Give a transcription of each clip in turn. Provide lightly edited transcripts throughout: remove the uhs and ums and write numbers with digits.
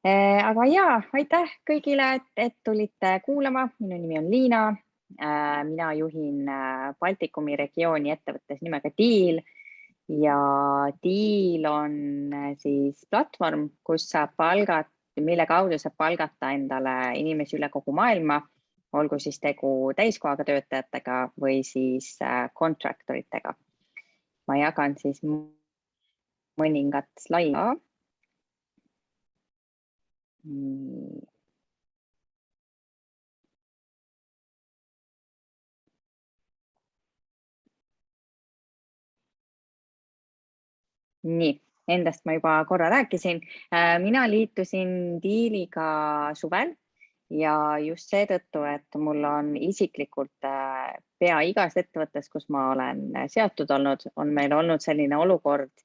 Aga jaa, aitäh kõigile, et tulite kuulama. Minu nimi on Liina. Mina juhin Baltikumi regiooni ettevõttes nimega Deal ja Deal on siis platvorm, mille kaudu saab palgata endale inimesi üle kogu maailma, olgu siis tegu täiskohaga töötajatega või siis kontraktoritega. Ma jagan siis mõningat slaidi. Nii, endast ma juba korra rääkisin. Mina liitusin Dealiga suvel ja just seetõttu, et mul on isiklikult pea igas ettevõttes, kus ma olen seotud olnud, on meil olnud selline olukord,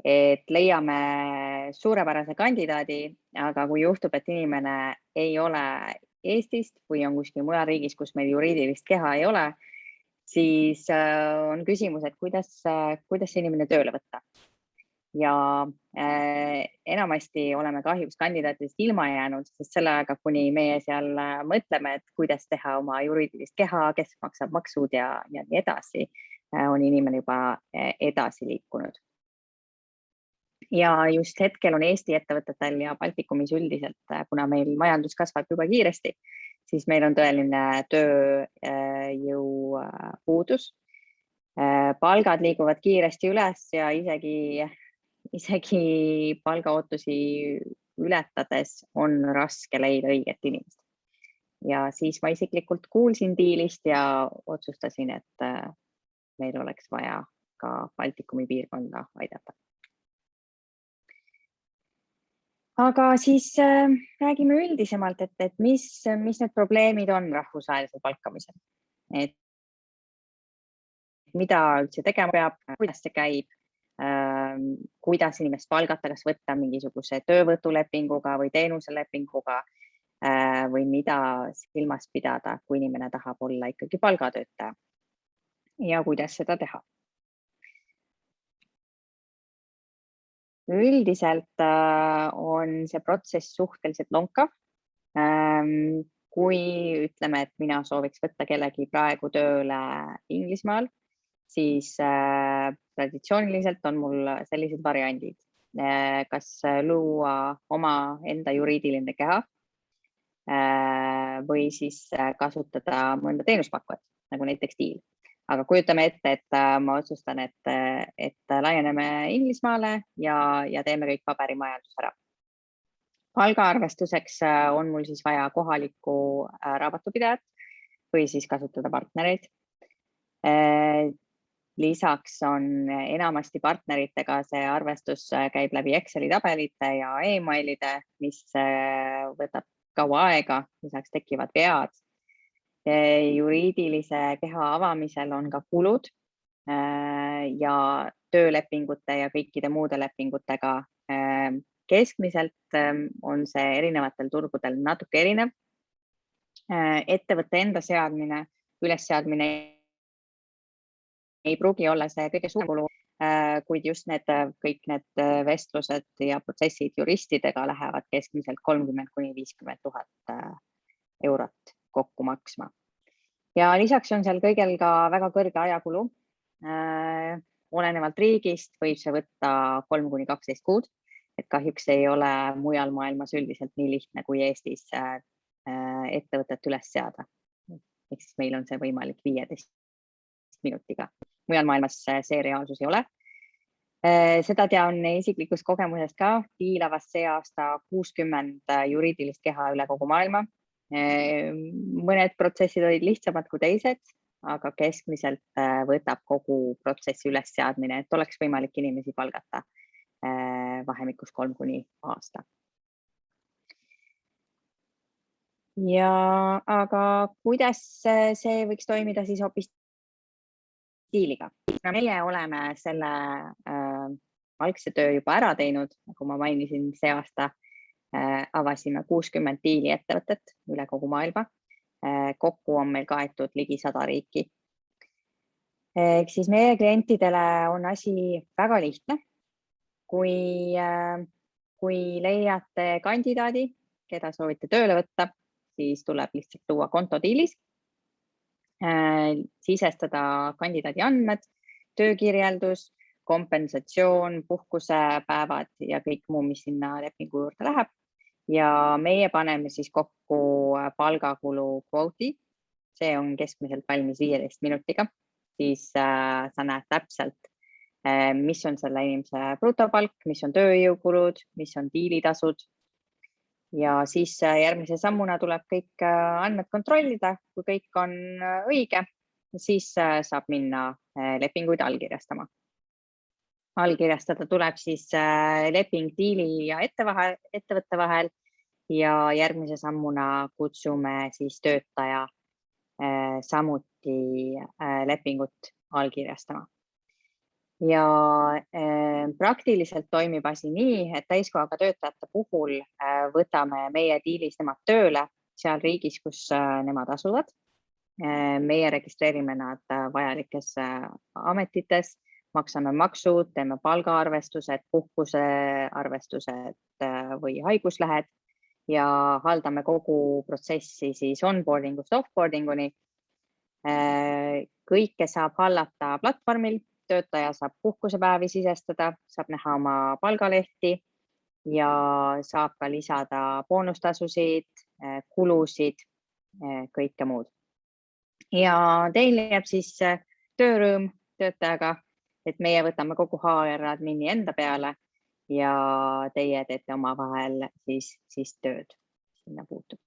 et leiame suurepärase kandidaadi, aga kui juhtub, et inimene ei ole Eestist või on kuskil mujal riigis, kus meil juriidilist keha ei ole, siis on küsimus, et kuidas see inimene tööle võtta. Ja enamasti oleme kahjuks kandidaatidest ilma jäänud, sest selle aega, kuni meie seal mõtleme, et kuidas teha oma juriidilist keha, kes maksab maksud ja nii edasi, on inimene juba edasi liikunud. Ja just hetkel on Eesti ettevõtetel ja Baltikumis üldiselt, kuna meil majandus kasvab juba kiiresti, siis meil on tõeline tööjõu puudus. Palgad liiguvad kiiresti üles ja isegi palgaootusi ületades on raske leida õiget inimest. Ja siis ma isiklikult kuulsin Dealist ja otsustasin, et meil oleks vaja ka Baltikumi piirkonda aidata. Aga siis räägime üldisemalt, et mis need probleemid on rahvusvahelisel palkamisel. Et mida üldse tegema peab, kuidas see käib, kuidas inimest palgata, kas võtta mingisuguse töövõtulepinguga või teenuselepinguga või mida silmas pidada, kui inimene tahab olla ikkagi palgatöötaja ja kuidas seda teha. Üldiselt on see protsess suhteliselt lonkav. Kui ütleme, et mina sooviks võtta kellegi praegu tööle Inglismaal, siis traditsiooniliselt on mul sellised variandid. Kas luua oma enda juriidiline keha või siis kasutada mõnda teenuspakkujat, nagu näiteks Deal. Aga kujutame ette, et ma otsustan, et laieneme Inglismaale ja teeme kõik paberimajandus ära. Palgaarvestuseks on mul siis vaja kohalikku raamatupidajat või siis kasutada partnereid. Lisaks on enamasti partneritega see arvestus käib läbi Exceli tabelite ja emailide, mis võtab kaua aega, lisaks tekivad vead. Juriidilise keha avamisel on ka kulud ja töölepingute ja kõikide muude lepingutega keskmiselt on see erinevatel turgudel natuke erinev. Ettevõtte enda ülesseadmine ei pruugi olla see kõige suurem kulu, kuid just kõik need vestlused ja protsessid juristidega lähevad keskmiselt 30 000 – 50 000 eurot kokku maksma. Ja lisaks on seal kõigel ka väga kõrge ajakulu. Olenevalt riigist võib see võtta 3 kuni 12 kuud, et kahjuks ei ole mujal maailmas üldiselt nii lihtne kui Eestis ettevõtet üles seada. Ehk siis meil on see võimalik 15 minutiga. Mujal maailmas see reaalsus ei ole. Seda tean isiklikust kogemusest ka. Deal avas see aasta 60 juriidilist keha üle kogu maailma. Mõned protsessid olid lihtsamad kui teised, aga keskmiselt võtab kogu protsessi ülesseadmine, et oleks võimalik inimesi palgata vahemikus 3 kuni aasta. Aga kuidas see võiks toimida siis hoopis Dealiga? Meie oleme selle algse töö juba ära teinud, nagu ma mainisin, see aasta avasime 60 Deali ettevõtet üle kogu maailma. Kokku on meil kaetud ligi 100 riiki. Ehk siis meie klientidele on asi väga lihtne. Kui kui leiate kandidaadi, keda soovite tööle võtta, siis tuleb lihtsalt luua konto Dealis, sisestada kandidaadi andmed, töökirjeldus, kompensatsioon, puhkusepäevad ja kõik muu, mis sinna lepingu juurde läheb. Ja meie paneme siis kokku palgakulu kvooti. See on keskmiselt valmis 15 minutiga. Siis sa näed täpselt, mis on selle inimese brutopalk, mis on tööjõukulud, mis on diilitasud. Ja siis järgmise sammuna tuleb kõik andmed kontrollida. Kui kõik on õige, siis saab minna lepinguid allkirjastama. Allkirjastada tuleb siis leping diili ja ettevõtte vahel ja järgmise sammuna kutsume siis töötaja samuti lepingut allkirjastama. Ja praktiliselt toimib asi nii, et täiskohaga töötajate puhul võtame meie diilis nemad tööle seal riigis, kus nemad asuvad. Meie registreerime nad vajalikes ametites, maksame maksud, teeme palgaarvestused, puhkusearvestused või haiguslähed ja haldame kogu protsessi siis onboardingust offboardinguni. Kõike saab hallata platvormil, töötaja saab puhkusepäevi sisestada, saab näha oma palgalehti ja saab ka lisada boonustasusid, kulusid, kõike muud. Ja teil jääb siis töörõõm töötajaga, et meie võtame kogu HR admini enda peale ja teie teete oma vahel siis tööd sinna puutub.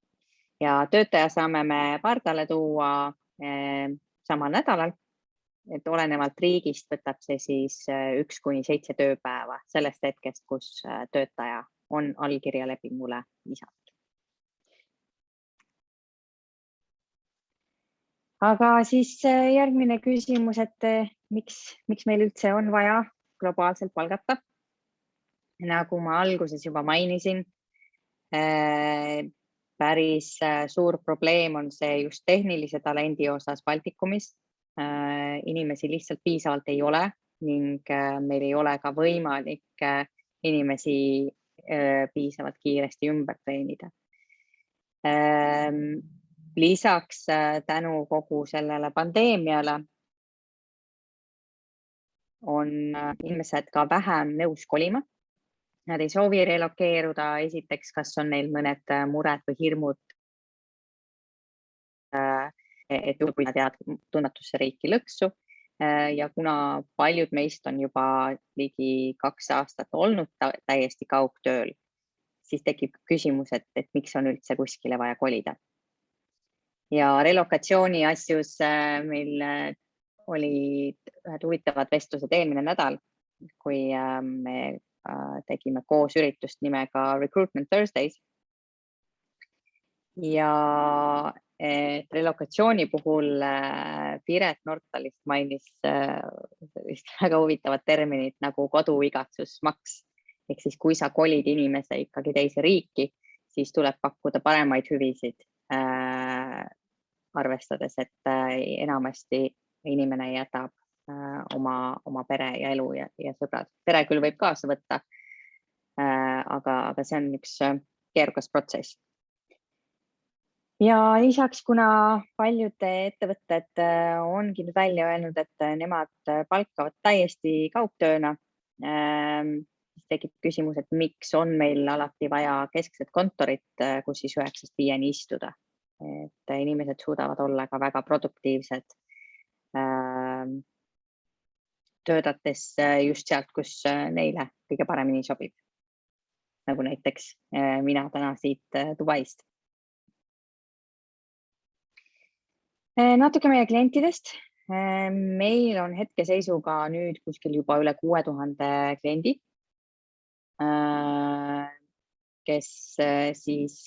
Ja töötaja saame me pardale tuua samal nädalal, et olenevalt riigist võtab see siis 1 kuni 7 tööpäeva sellest hetkest, kus töötaja on allkirjalepingule lisatud. Aga siis järgmine küsimus, et miks meil üldse on vaja globaalselt palgata? Nagu ma alguses juba mainisin, päris suur probleem on see just tehnilise talendi osas Baltikumis. Inimesi lihtsalt piisavalt ei ole ning meil ei ole ka võimalik inimesi piisavalt kiiresti ümber treenida. Lisaks tänu kogu sellele pandeemiale on inimesed ka vähem nõus kolima. Nad ei soovi relokeeruda. Esiteks, kas on neil mõned mured või hirmud, et kui nad jäävad tunnetusse riiki lõksu. Ja kuna paljud meist on juba ligi 2 aastat olnud täiesti kaugtööl, siis tekib küsimus, et miks on üldse kuskile vaja kolida. Ja relokatsiooni asjus meil olid ühed huvitavad vestlused eelmine nädal, kui me tegime koos üritust nimega Recruitment Thursdays. Ja relokatsiooni puhul Piret Nortalist mainis väga huvitavat terminit nagu koduigatsusmaks. Ehk siis kui sa kolid inimese ikkagi teise riiki, siis tuleb pakkuda paremaid hüvisid, arvestades, et enamasti inimene jätab oma pere ja elu ja sõbrad. Pere küll võib kaasa võtta, aga see on üks keerukas protsess. Ja lisaks, kuna paljud ettevõtted ongi nüüd välja öelnud, et nemad palkavad täiesti kaugtööna, siis tekib küsimus, et miks on meil alati vaja keskset kontorit, kus siis 9–5 istuda. Et inimesed suudavad olla ka väga produktiivsed, töötates just sealt, kus neile kõige paremini sobib. Nagu näiteks mina täna siit Dubaist. Natuke meie klientidest. Meil on hetkeseisuga nüüd kuskil juba üle 6000 kliendi, kes siis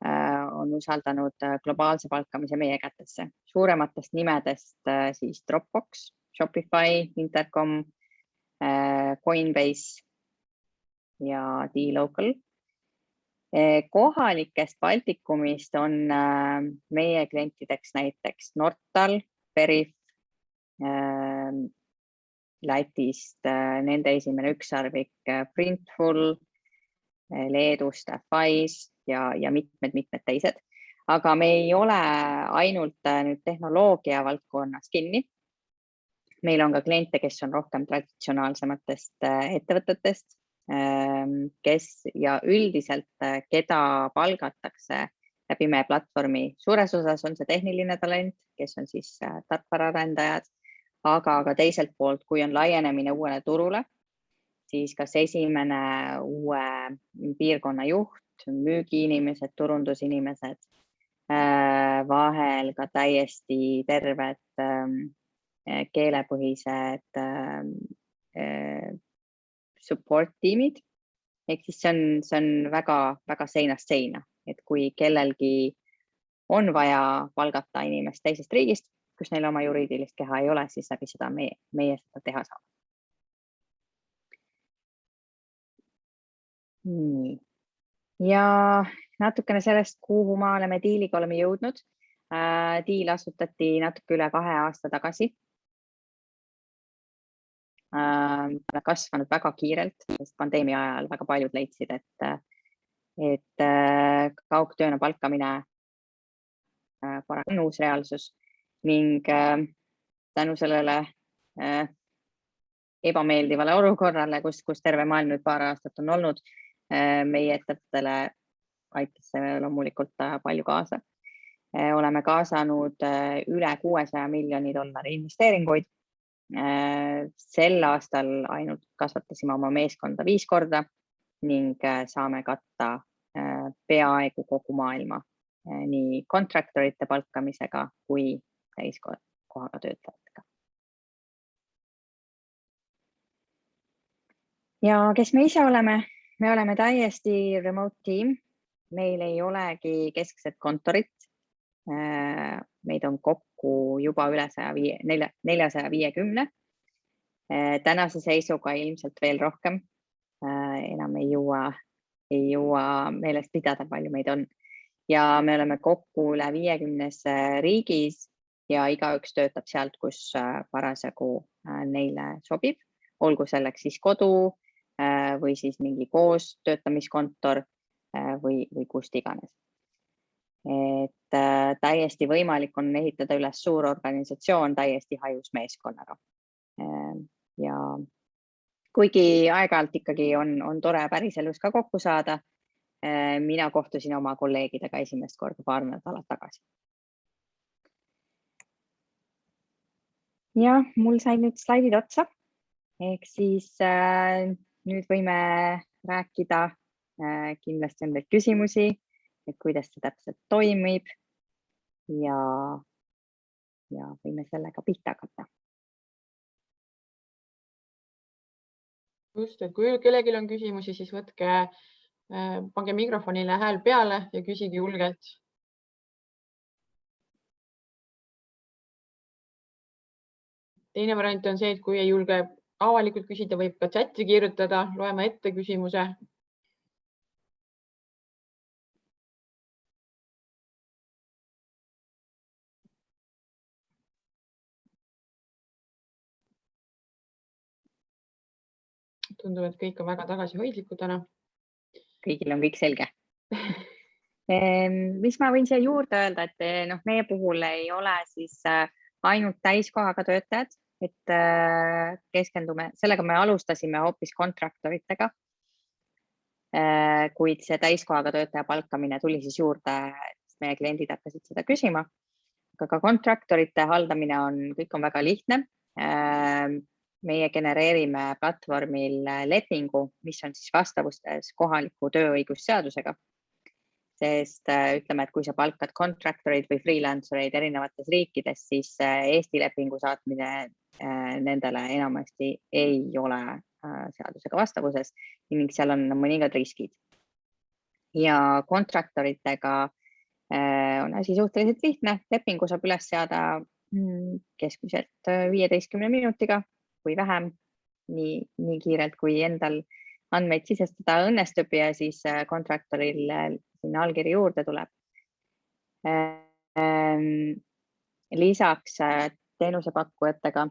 on usaldanud globaalse palkamise meie kätesse. Suurematest nimedest siis Dropbox, Shopify, Intercom, Coinbase ja dLocal. Kohalikest Baltikumist on meie klientideks näiteks Nortal, Veriff, Lätist nende esimene ükssarvik Printful, Leedus, FIs ja mitmed teised. Aga me ei ole ainult nüüd tehnoloogia valdkonnas kinni. Meil on ka kliente, kes on rohkem traditsionaalsematest ettevõtetest, kes ja üldiselt, keda palgatakse läbi meie platvormi. Suures osas on see tehniline talent, kes on siis tarkvaraarendajad, aga teiselt poolt, kui on laienemine uuele turule, siis kas esimene uue piirkonna juht, müügiinimesed, turundusinimesed, vahel ka täiesti terved keelepõhised support tiimid. Ehk siis see on väga seinast seina, et kui kellelgi on vaja palgata inimest teisest riigist, kus neil oma juriidilist keha ei ole, siis läbi seda meie seda teha saab. Nii. Ja natukene sellest, kuhu ma oleme diiliga oleme jõudnud. Diil asutati natuke üle 2 aasta tagasi. Kasvanud väga kiirelt, sest pandeemia ajal väga paljud leidsid, et kaugtööna palkamine on uus reaalsus ning tänu sellele ebameeldivale olukorrale, kus terve maailm nüüd paar aastat on olnud, meie ettevõttele aitas see loomulikult palju kaasa. Oleme kaasanud üle $600 miljoni investeeringuid. Sel aastal ainult kasvatasime oma meeskonda 5 korda ning saame katta peaaegu kogu maailma nii kontraktorite palkamisega kui täiskohaga töötajatega. Ja kes me ise oleme? Me oleme täiesti remote team. Meil ei olegi keskset kontorit. Meid on kokku juba üle 450. Tänase seisuga ilmselt veel rohkem. Enam ei jõua meelest pidada, palju meid on. Ja me oleme kokku üle 50 riigis ja igaüks töötab sealt, kus parasjagu neile sobib. Olgu selleks siis kodu või siis mingi koos töötamiskontor või kust iganes. Et täiesti võimalik on ehitada üles suur organisatsioon täiesti hajus meeskonnaga. Ja kuigi aeg-ajalt ikkagi on tore päriselus ka kokku saada, mina kohtusin oma kolleegidega esimest korda paar nädalat tagasi. Ja mul sai nüüd slaidid otsa, ehk siis nüüd võime rääkida, kindlasti on veel küsimusi, et kuidas see täpselt toimib ja võime sellega pihta hakata. Just, et kui kellelgi on küsimusi, siis pange mikrofonile hääl peale ja küsige julgelt. Teine variant on see, et kui ei julge avalikult küsida, võib ka chati kirjutada, loeme ette küsimuse. Tundub, et kõik on väga tagasihoidlikud täna. Kõigil on kõik selge. Mis ma võin siia juurde öelda, et meie puhul ei ole siis ainult täiskohaga töötajad, et keskendume, sellega me alustasime hoopis kontraktoritega, kuid see täiskohaga töötaja palkamine tuli siis juurde, sest meie kliendid hakkasid seda küsima. Aga ka kontraktorite haldamine kõik on väga lihtne. Meie genereerime platvormil lepingu, mis on siis vastavustes kohaliku tööõigusseadusega. Sest ütleme, et kui sa palkad kontraktoreid või freelancereid erinevates riikides, siis Eesti lepingu saatmine nendele enamasti ei ole seadusega vastavuses ning seal on mõningad riskid. Ja kontraktoritega on asi suhteliselt lihtne. Lepingu saab üles seada keskmiselt 15 minutiga või vähem, nii kiirelt kui endal andmeid sisestada õnnestub ja siis kontraktoril sinna allkiri juurde tuleb. Lisaks teenusepakkujatega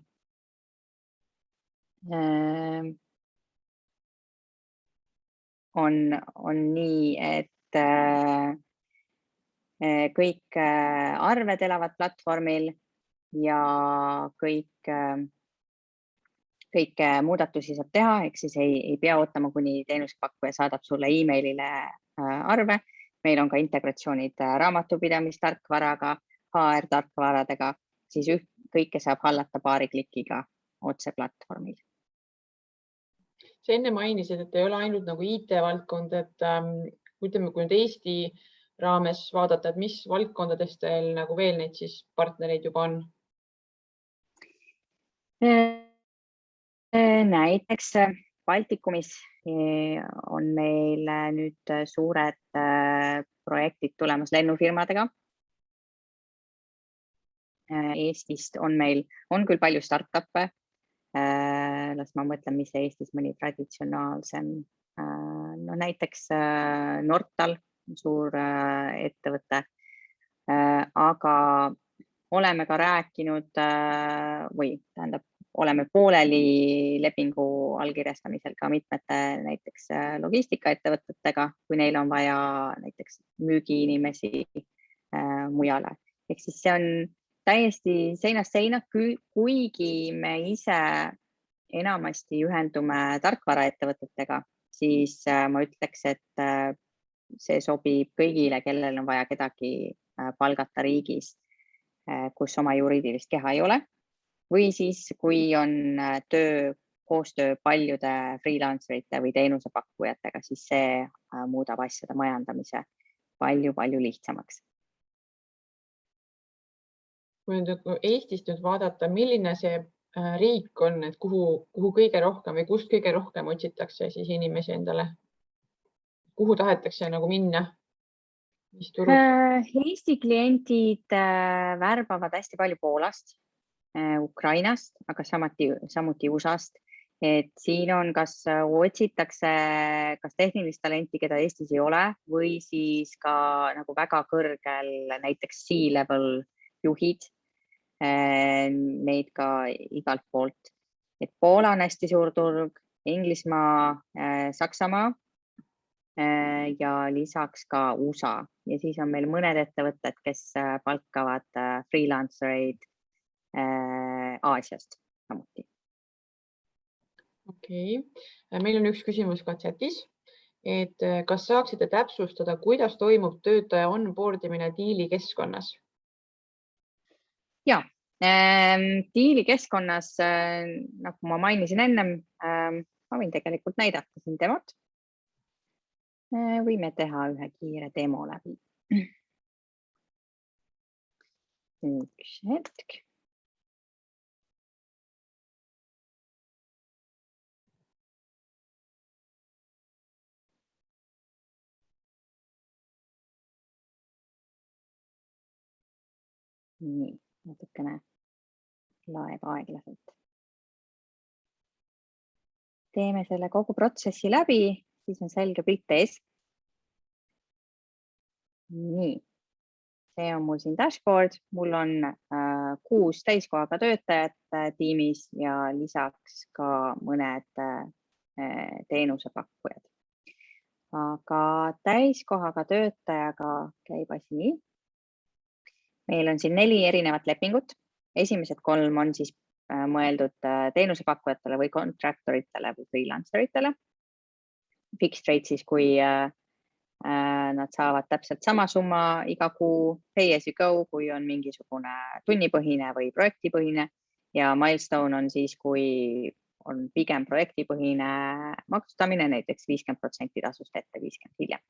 on nii, et kõik arved elavad platvormil ja kõike muudatusi saab teha, ehk siis ei pea ootama, kuni teenusepakkuja saadab sulle emailile arve. Meil on ka integratsioonid raamatupidamistarkvaraga, HR-tarkvaradega, siis kõike saab hallata paari klikiga otse platvormil. Sa enne mainisid, et ei ole ainult nagu IT-valdkond, et ütleme, kui nüüd Eesti raames vaadata, et mis valdkondadest teil nagu veel neid siis partnereid juba on? Näiteks Baltikumis on meil nüüd suured projektid tulemas lennufirmadega. Eestist on küll palju startup'e. Las ma mõtlen, mis Eestis mõni traditsionaalsem. No näiteks Nortal, suur ettevõte, aga oleme ka rääkinud oleme pooleli lepingu allkirjastamisel ka mitmete näiteks logistikaettevõtetega, kui neil on vaja näiteks müügiinimesi mujale. Ehk siis see on täiesti seinast seina, kuigi me ise enamasti ühendume tarkvaraettevõtetega, siis ma ütleks, et see sobib kõigile, kellel on vaja kedagi palgata riigis, kus oma juriidilist keha ei ole. Või siis, kui on koostöö paljude freelancerite või teenusepakkujatega, siis see muudab asjade majandamise palju-palju lihtsamaks. Kui nüüd Eestist nüüd vaadata, milline see riik on, et kuhu kõige rohkem või kust kõige rohkem otsitakse siis inimesi endale? Kuhu tahetakse nagu minna? Eesti kliendid värbavad hästi palju Poolast, Ukrainast, aga samuti USA-st, et siin on otsitakse kas tehnilist talenti, keda Eestis ei ole, või siis ka nagu väga kõrgel näiteks C-level juhid, neid ka igalt poolt. Et Poola on hästi suur turg, Inglismaa, Saksamaa ja lisaks ka USA. Ja siis on meil mõned ettevõtted, kes palkavad freelancereid Aasiast samuti. Okei. Meil on üks küsimus ka chatis, et kas saaksite täpsustada, kuidas toimub töötaja onboardimine diili keskkonnas? Ja, diili keskkonnas, nagu ma mainisin ennem, ma võin tegelikult näidata siin demot. Võime teha ühe kiire demo läbi. Üks hetk. Nii, natukene laeb aeglaselt. Teeme selle kogu protsessi läbi, siis on selge pilt ees. Nii, see on mul siin dashboard. Mul on 6 täiskohaga töötajat tiimis ja lisaks ka mõned teenusepakkujad. Aga täiskohaga töötajaga käib asi nii. Meil on siin 4 erinevat lepingut. Esimesed 3 on siis mõeldud teenusepakkujatele või contractoritele või freelanceritele. Fixed rate siis, kui nad saavad täpselt sama summa iga kuu, pay as you go, kui on mingisugune tunnipõhine või projektipõhine ja milestone on siis, kui on pigem projektipõhine maksustamine, näiteks 50% tasust ette, 50% hiljem.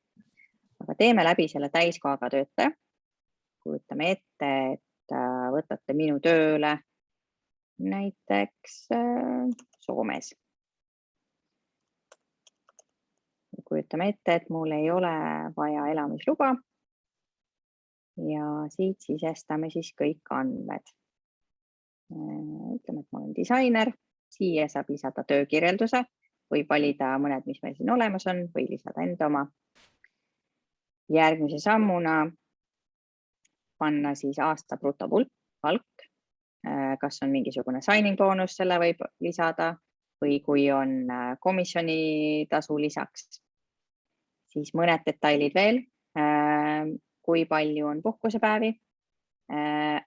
Aga teeme läbi selle täiskohaga töötaja. Kujutame ette, et võtate minu tööle näiteks Soomes. Kujutame ette, et mul ei ole vaja elamisluba ja siit sisestame siis kõik andmed. Ütleme, et ma olen disainer, siia saab lisada töökirjelduse või valida mõned, mis meil siin olemas on või lisada enda oma. Järgmise sammuna panna siis aasta brutopalk, kas on mingisugune signing boonus, selle võib lisada või kui on komisjoni tasu lisaks. Siis mõned detailid veel, kui palju on puhkusepäevi.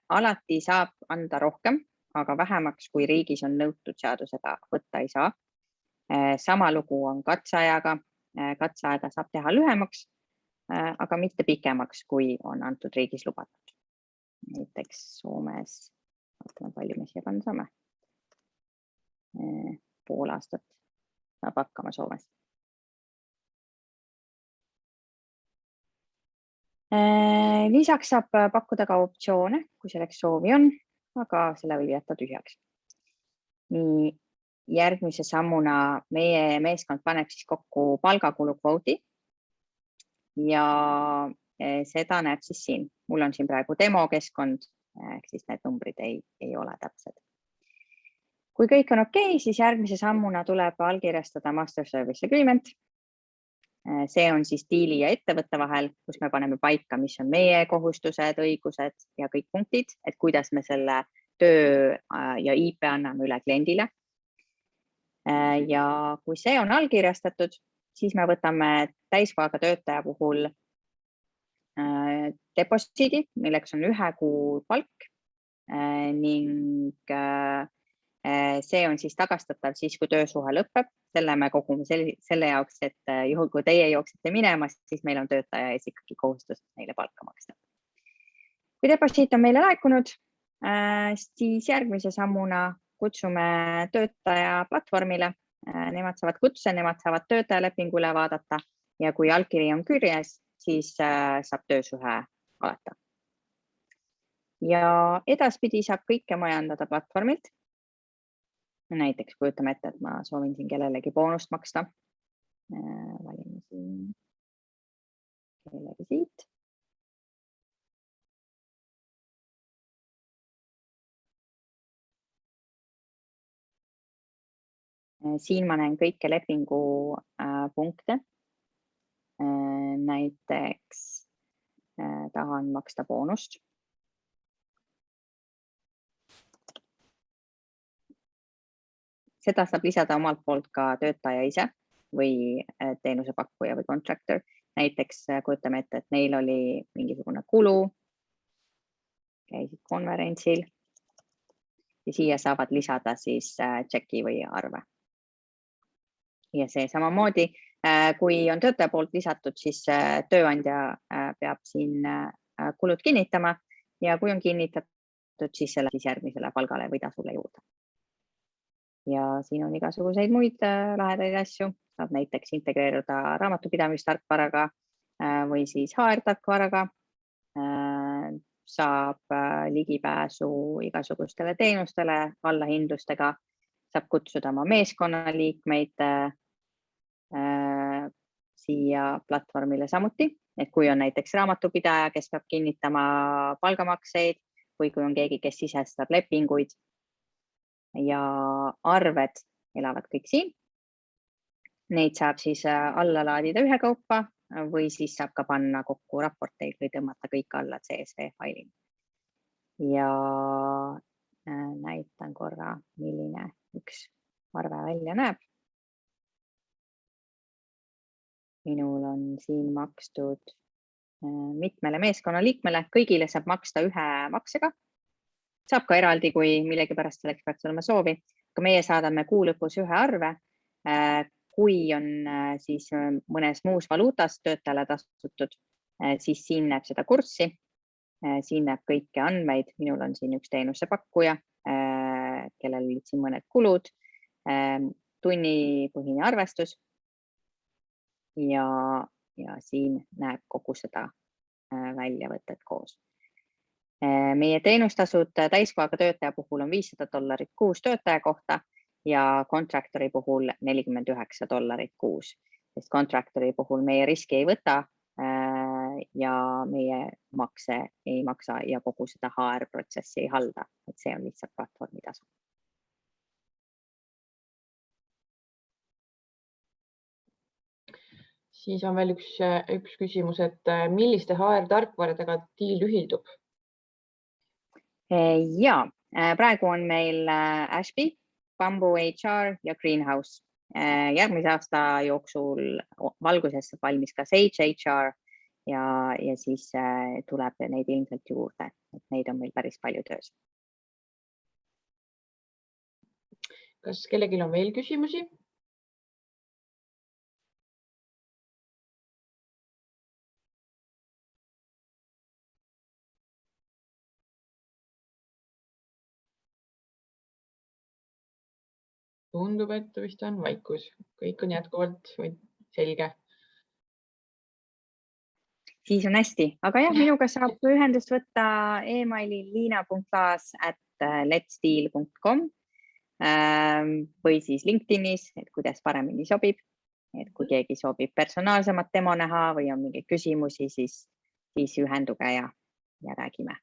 Alati saab anda rohkem, aga vähemaks kui riigis on nõutud seadusega võtta ei saa. Sama lugu on katseajaga. Katseaega saab teha lühemaks, aga mitte pikemaks, kui on antud riigis lubatud. Näiteks Soomes, vaatame palju me siia panna saame. Pool aastat saab hakkama Soomes. Lisaks saab pakkuda ka optsioone, kui selleks soovi on, aga selle võib jätta tühjaks. Nii, järgmise sammuna meie meeskond paneb siis kokku palgakulu kvoodi ja seda näeb siis siin. Mul on siin praegu demokeskkond, ehk siis need numbrid ei ole täpsed. Kui kõik on okei, siis järgmise sammuna tuleb allkirjastada Master Service Agreement. See on siis diili ja ettevõtte vahel, kus me paneme paika, mis on meie kohustused, õigused ja kõik punktid, et kuidas me selle töö ja IP anname üle kliendile. Ja kui see on allkirjastatud, siis me võtame täiskohaga töötaja puhul deposiidi, milleks on 1 kuu palk ning see on siis tagastatav siis, kui töösuhe lõpeb. Selle me kogume selle jaoks, et juhul kui teie jooksite minema, siis meil on töötaja ees ikkagi kohustus neile palka maksta. Kui deposiit on meile laekunud, siis järgmise sammuna kutsume töötaja platvormile. Nemad saavad kutse, nemad saavad töötajalepingu üle vaadata ja kui allkiri on kirjas, siis saab töösuhe alata. Ja edaspidi saab kõike majandada platvormilt. Näiteks kujutame ette, et ma soovin siin kellelegi boonust maksta. Valime siin kellelegi siit. Siin ma näen kõike lepingu punkte. Näiteks tahan maksta boonust. Seda saab lisada omalt poolt ka töötaja ise või teenusepakkuja või contractor. Näiteks kujutame ette, et neil oli mingisugune kulu, käisid konverentsil ja siia saavad lisada siis tšeki või arve. Ja see samamoodi, kui on töötaja poolt lisatud, siis tööandja peab siin kulud kinnitama ja kui on kinnitatud, siis selle järgmisele palgale või tasule juurde. Ja siin on igasuguseid muid lahedaid asju. Saab näiteks integreeruda raamatupidamistarkvaraga või siis HR-tarkvaraga. Saab ligipääsu igasugustele teenustele, allahindlustega. Saab kutsuda oma meeskonnaliikmeid siia platvormile samuti. Et kui on näiteks raamatupidaja, kes peab kinnitama palgamakseid või kui on keegi, kes sisestab lepinguid, ja arved elavad kõik siin. Neid saab siis alla laadida ühekaupa või siis saab ka panna kokku raporteid või tõmmata kõik alla CSV faili. Ja näitan korra, milline üks arve välja näeb. Minul on siin makstud mitmele meeskonnaliikmele, kõigile saab maksta ühe maksega. Saab ka eraldi, kui millegi pärast selleks peaks olema soovi. Aga meie saadame kuu lõpus ühe arve. Kui on siis mõnes muus valuutas töötajale tasutud, siis siin näeb seda kurssi. Siin näeb kõiki andmeid. Minul on siin üks teenusepakkuja, kellel olid siin mõned kulud, tunnipõhine arvestus ja siin näeb kogu seda väljavõtet koos. Meie teenustasud täiskohaga töötaja puhul on $500 kuus töötaja kohta ja contractori puhul $49 kuus. Sest contractori puhul meie riski ei võta ja meie makse ei maksa ja kogu seda HR-protsessi ei halda. Et see on lihtsalt platvormi tasu. Siis on veel üks küsimus, et milliste HR-tarkvaradega diil ühildub? Ja, praegu on meil Ashby, Bamboo HR ja Greenhouse. Järgmise aasta jooksul valguses saab valmis ka Sage HR ja siis tuleb neid ilmselt juurde, et neid on meil päris palju töös. Kas kellelgi on veel küsimusi? Tundub, et vist on vaikus. Kõik on jätkuvalt selge. Siis on hästi, aga jah, minuga saab ühendust võtta emaili liina.klaas@letsdeal.com või siis LinkedInis, et kuidas paremini sobib. Et kui keegi soovib personaalsemat demo näha või on mingeid küsimusi, siis ühenduge ja räägime.